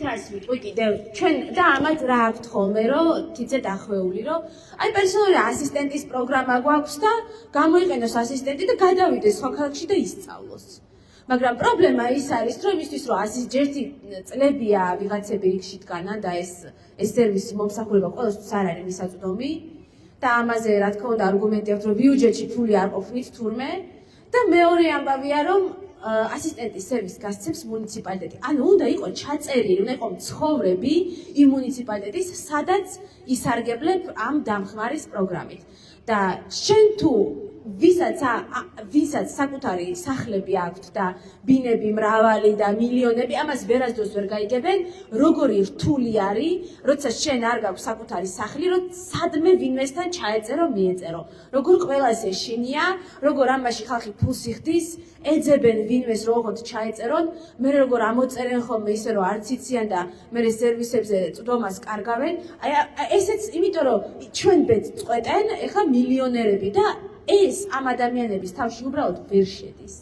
რას ვიტყვი კიდევ ჩვენ და ამათ რა აქვთ ხოლმე რომ თითზე დახვეული რომ აი პერსონალური ასისტენტის პროგრამა გვაქვს და გამოიყენოს ასისტენტი და გადავიდეს სხვა ქალაქში და ისწავლოს. მაგრამ პრობლემა ის არის რომ იმისთვის რომ ჯერთი წლებია ვიღაცები რიგში დგანან და ეს სერვისი მომსახურება ყველასთვის არ არის მისაწვდომი და ამაზე რა თქმა უნდა არგუმენტი აქვს რომ ბიუჯეტში ფული არ ყოფნით თურმე და მეორე ამბავია რომ ასისტენტის სერვისს გასცემს მუნიციპალიტეტი. ანუ უნდა იყო ჩაწერილი, უნდა იყო მცხოვრები იმ მუნიციპალიტეტის, სადაც ისარგებლებ ამ დამხმარის პროგრამით. და შენ თუ ვისაც საკუთარი სახლები აქვთ და ბინები მრავალი და მილიონები, ამას ვერასდროს ვერ გაიგებენ, როგორი რთული არის, როცა შენ არ გაქვს საკუთარი სახლი, რომ სადმე ვინმესთან ჩაეწერო, მიეწერო. როგორ ყველას ეშინია, როგორ ამაში ხალხი ფულს იხდის, ეძებენ ვინმეს რომ ოღონდ ჩაეწერონ, მე როგორ ამოწერენ ხოლმე ისე რომ არც იციან და მე სერვისებზე წვდომას კარგავენ. აი ესეც იმიტომ რომ ჩვენ ბედს წყვეტენ, ეხლა მილიონერები და ეს ამ ადამიანების თავში უბრალოდ ვერ შედის.